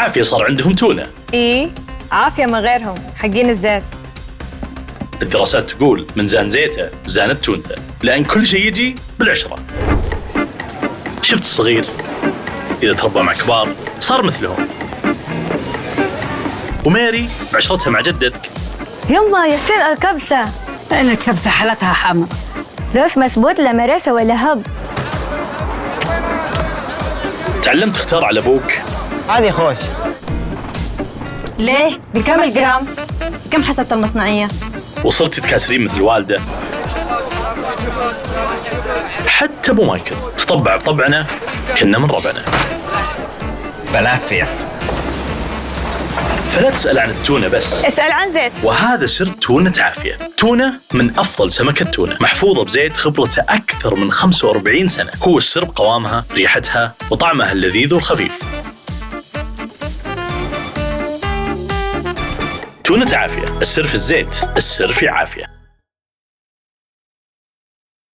عافية صار عندهم تونة. إيه عافية ما غيرهم حقين الزيت. الدراسات تقول من زان زيته زانت تونته، لأن كل شيء يجي بالعشرة. شفت الصغير إذا تربى مع كبار صار مثلهم. وماري بعشرتها مع جدتك. يما يصير الكبسة. الكبسة حالتها حامض. راس مسبوط لا مراسة ولا هب. تعلمت تختار على أبوك. هذه خوش. ليه؟ بكم الجرام؟ كم حسبت المصنعية؟ وصرتي تكاسرين مثل الوالدة. حتى أبو مايكل تطبع بطبعنا كنا من ربعنا. بالعافية. فلا تسأل عن التونة بس، اسأل عن زيت. وهذا سر تونة عافية. تونة من أفضل سمكة تونة، محفوظة بزيت خبرته أكثر من 45 سنة. هو السر بقوامها، ريحتها، وطعمها اللذيذ والخفيف. تونة عافية، السر في الزيت، السر في عافية.